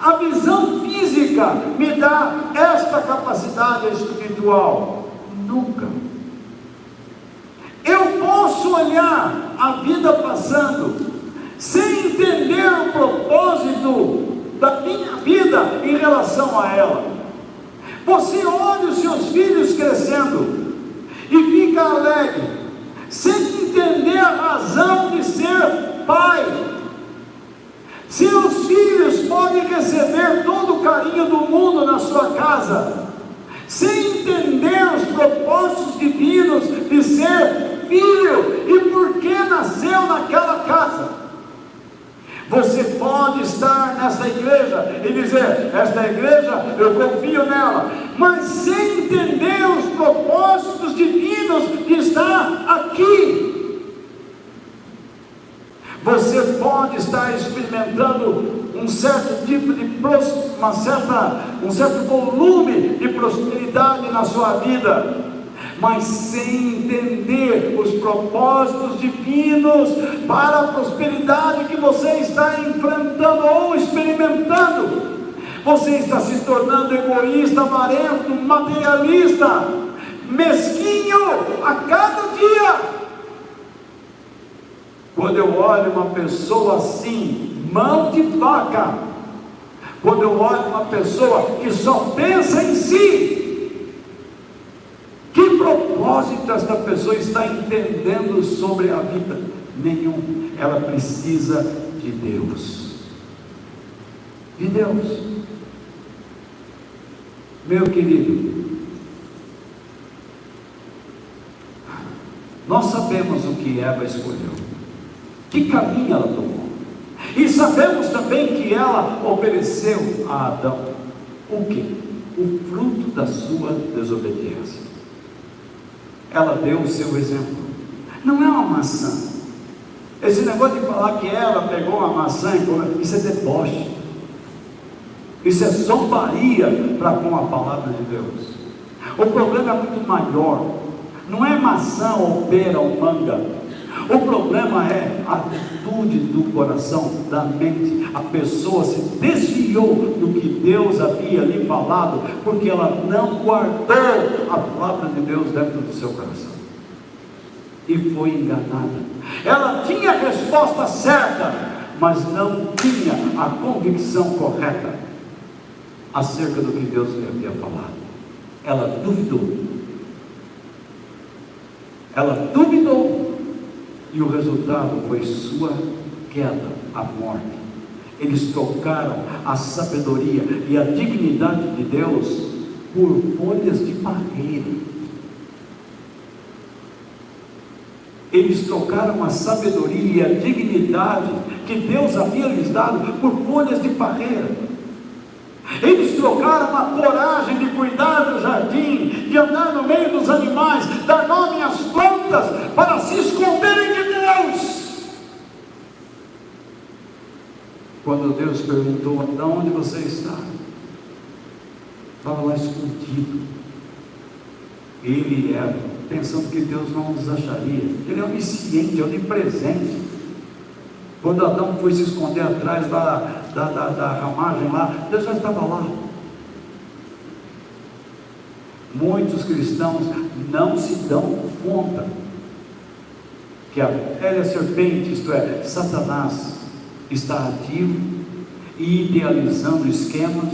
a visão física física me dá esta capacidade espiritual. Nunca. Eu posso olhar a vida passando sem entender o propósito da minha vida em relação a ela. Você olha os seus filhos crescendo e fica alegre, sem entender a razão de ser pai. Seus filhos podem receber todo o carinho do mundo na sua casa, sem entender os propósitos divinos de ser filho e por que nasceu naquela casa. Você pode estar nessa igreja e dizer: esta igreja eu confio nela, mas sem entender os propósitos divinos de estar aqui. Você pode estar experimentando um certo tipo de um certo volume de prosperidade na sua vida, mas sem entender os propósitos divinos para a prosperidade que você está enfrentando ou experimentando. Você está se tornando egoísta, avarento, materialista, mesquinho a cada dia. Quando eu olho uma pessoa assim, mão de vaca, quando eu olho uma pessoa que só pensa em si, que propósito esta pessoa está entendendo sobre a vida? Nenhum. Ela precisa de Deus. De Deus. Meu querido, nós sabemos o que Eva escolheu, que caminho ela tomou, e sabemos também que ela ofereceu a Adão o que? O fruto da sua desobediência. Ela deu o seu exemplo. Não é uma maçã. Esse negócio de falar que ela pegou uma maçã e comeu, isso é deboche, isso é zombaria para com a palavra de Deus. O problema é muito maior. Não é maçã ou pera ou manga. O problema é a atitude do coração, da mente. A pessoa se desviou do que Deus havia lhe falado, porque ela não guardou a palavra de Deus dentro do seu coração, e foi enganada. Ela tinha a resposta certa, mas não tinha a convicção correta acerca do que Deus lhe havia falado. Ela duvidou. Ela duvidou. E o resultado foi sua queda, a morte. Eles trocaram a sabedoria e a dignidade de Deus por folhas de parreira. Eles trocaram a sabedoria e a dignidade que Deus havia lhes dado por folhas de parreira. Eles trocaram a coragem de cuidar do jardim, de andar no meio dos animais, dar nome às plantas, para se esconderem de Deus. Quando Deus perguntou: Adão, onde você está? Estava lá escondido. Ele e Eva, pensando que Deus não nos acharia. Ele é onisciente, onipresente. Quando Adão foi se esconder atrás da ramagem lá, Deus já estava lá. Muitos cristãos não se dão conta que a velha serpente, isto é, Satanás, está ativo e idealizando esquemas,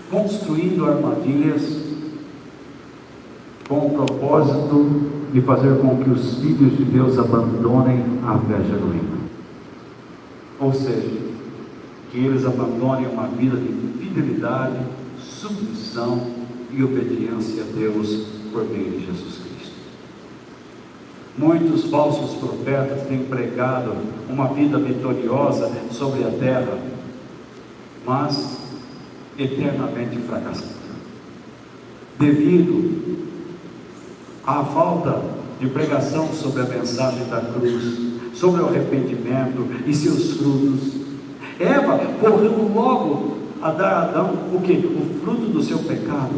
construindo armadilhas, com o propósito de fazer com que os filhos de Deus abandonem a fé genuína. Ou seja, que eles abandonem uma vida de fidelidade, submissão e obediência a Deus por meio de Jesus Cristo. Muitos falsos profetas têm pregado uma vida vitoriosa sobre a terra, mas eternamente fracassada, devido à falta de pregação sobre a mensagem da cruz, sobre o arrependimento e seus frutos. Eva correu logo a dar a Adão o que? O fruto do seu pecado.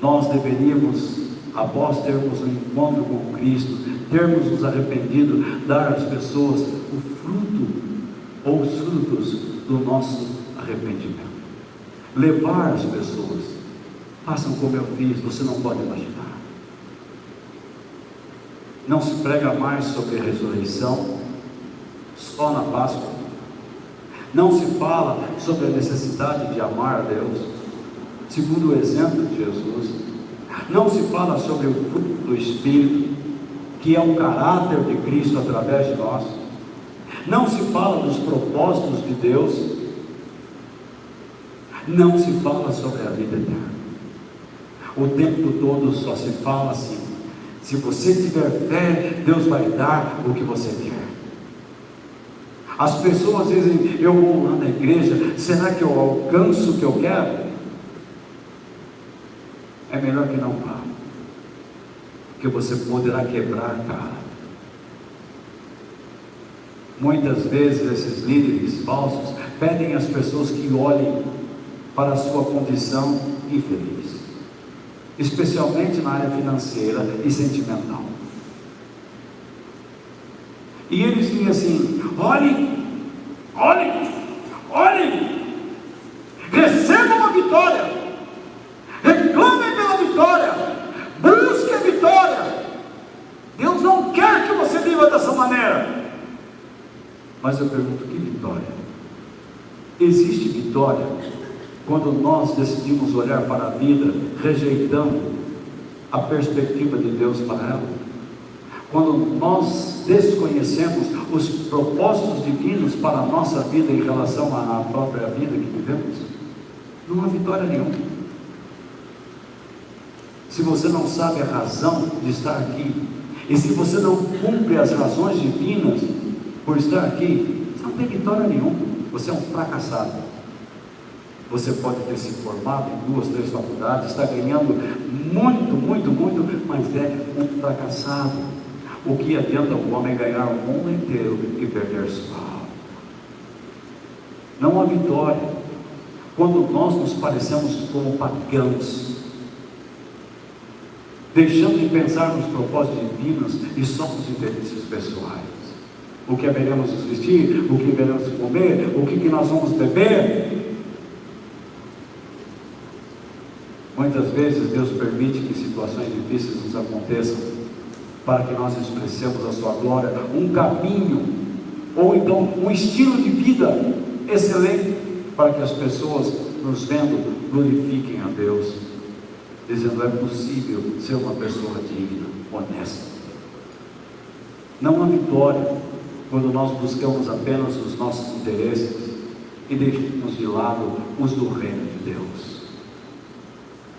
Nós deveríamos, após termos um encontro com Cristo, termos nos arrependido, dar às pessoas o fruto ou os frutos do nosso arrependimento. levar as pessoas. Façam como eu fiz, você não pode imaginar. Não se prega mais sobre a ressurreição só na Páscoa. Não se fala sobre a necessidade de amar a Deus, segundo o exemplo de Jesus. Não se fala sobre o fruto do Espírito, que é o caráter de Cristo através de nós. Não se fala dos propósitos de Deus. Não se fala sobre a vida eterna. O tempo todo só se fala assim: se você tiver fé, Deus vai dar o que você quer. As pessoas dizem: eu vou lá na igreja, será que eu alcanço o que eu quero? É melhor que não vá, porque você poderá quebrar a cara. Muitas vezes esses líderes falsos pedem às pessoas que olhem para a sua condição infeliz, especialmente na área financeira e sentimental. E eles dizem assim: olhem, olhem, olhem, recebam uma vitória, reclamem pela vitória, busquem a vitória. Deus não quer que você viva dessa maneira. Mas eu pergunto: que vitória? Existe vitória quando nós decidimos olhar para a vida rejeitando a perspectiva de Deus para ela? Quando nós desconhecemos os propósitos divinos para a nossa vida em relação à própria vida que vivemos? Não há vitória nenhuma. Se você não sabe a razão de estar aqui, e se você não cumpre as razões divinas por estar aqui, você não tem vitória nenhuma. Você é um fracassado. Você pode ter se formado em 2, 3 faculdades, está ganhando muito, mas é um fracassado. O que adianta o homem ganhar o mundo inteiro e perder sua alma? Não há vitória quando nós nos parecemos como pagãos, deixando de pensar nos propósitos divinos e só nos interesses pessoais. O que haveremos nos vestir, o que haveremos comer, o que nós vamos beber. Muitas vezes Deus permite que situações difíceis nos aconteçam para que nós expressemos a sua glória, um caminho, ou então um estilo de vida excelente, para que as pessoas, nos vendo, glorifiquem a Deus, dizendo: é possível ser uma pessoa digna, honesta. Não há vitória quando nós buscamos apenas os nossos interesses e deixamos de lado os do reino de Deus.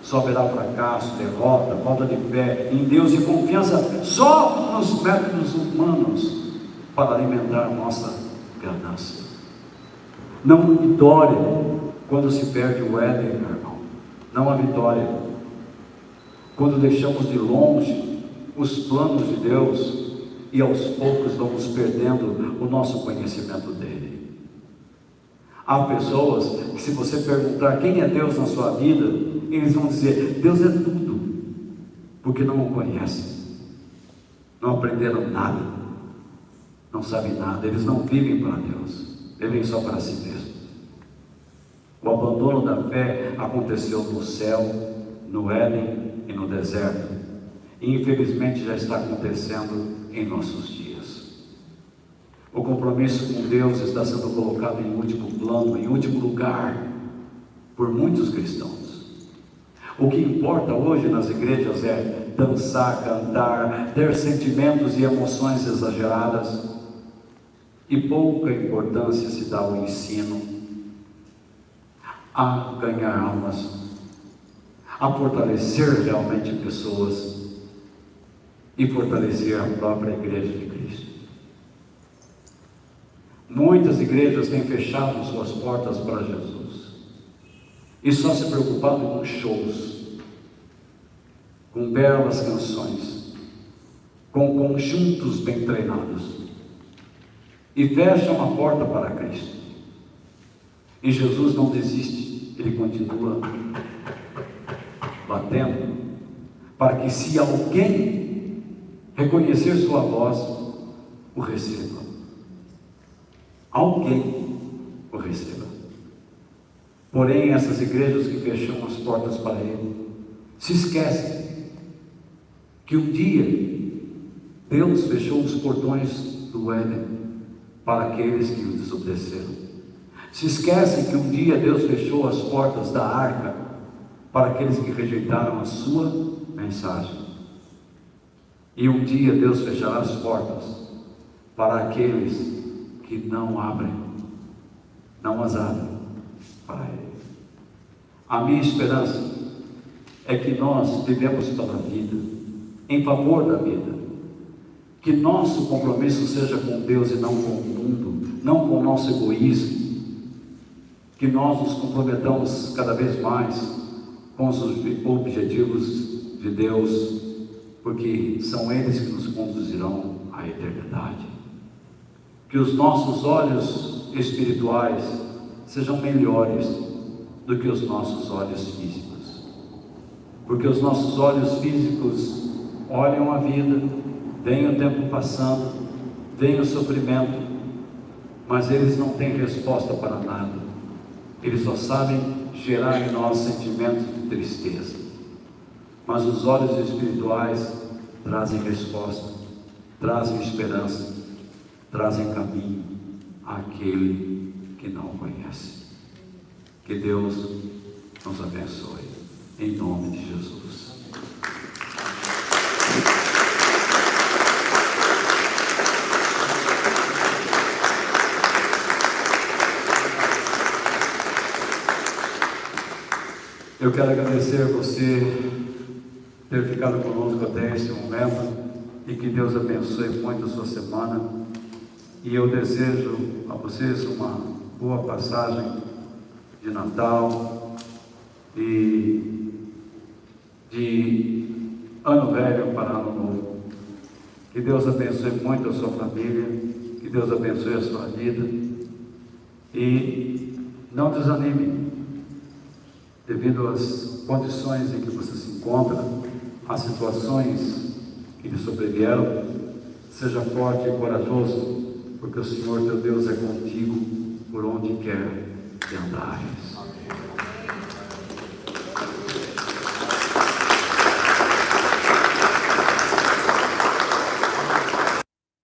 Só haverá fracasso, derrota, falta de fé em Deus e confiança só nos métodos humanos para alimentar nossa ganância. Não há vitória quando se perde o Éden, meu irmão. Não há vitória quando deixamos de longe os planos de Deus e aos poucos vamos perdendo o nosso conhecimento dele. Há pessoas que, se você perguntar quem é Deus na sua vida, eles vão dizer: Deus é tudo, porque não o conhecem, não aprenderam nada, não sabem nada, eles não vivem para Deus, vivem só para si mesmos. O abandono da fé aconteceu no céu, no Éden e no deserto, e infelizmente já está acontecendo em nossos dias. O compromisso com Deus está sendo colocado em último plano, em último lugar, por muitos cristãos. O que importa hoje nas igrejas é dançar, cantar, ter sentimentos e emoções exageradas, e pouca importância se dá ao ensino, a ganhar almas, a fortalecer realmente pessoas e fortalecer a própria igreja de Cristo. Muitas igrejas têm fechado suas portas para Jesus e só se preocupado com shows, com belas canções, com conjuntos bem treinados, e fecham a porta para Cristo. E Jesus não desiste, ele continua batendo, para que, se alguém reconhecer sua voz, o receba. Alguém o receba. Porém, essas igrejas que fecham as portas para Ele, se esquecem que um dia Deus fechou os portões do Éden para aqueles que o desobedeceram. Se esquecem que um dia Deus fechou as portas da arca para aqueles que rejeitaram a sua mensagem. E um dia Deus fechará as portas para aqueles que não as abrem para Ele. A minha esperança é que nós vivemos pela vida, em favor da vida. Que nosso compromisso seja com Deus e não com o mundo, não com o nosso egoísmo. Que nós nos comprometamos cada vez mais com os objetivos de Deus, porque são eles que nos conduzirão à eternidade. Que os nossos olhos espirituais sejam melhores do que os nossos olhos físicos, porque os nossos olhos físicos olham a vida, vem o tempo passando, vem o sofrimento, mas eles não têm resposta para nada. Eles só sabem gerar em nós sentimentos de tristeza. Mas os olhos espirituais trazem resposta, trazem esperança, trazem caminho àquele que não conhece. Que Deus nos abençoe, em nome de Jesus. Eu quero agradecer a você ter ficado conosco até esse momento e que Deus abençoe muito a sua semana. E eu desejo a vocês uma boa passagem de Natal e de Ano Velho para Ano Novo. Que Deus abençoe muito a sua família, que Deus abençoe a sua vida e não desanime. Devido às condições em que você se encontra, às situações que lhe sobrevieram, seja forte e corajoso, porque o Senhor teu Deus é contigo por onde quer que andares.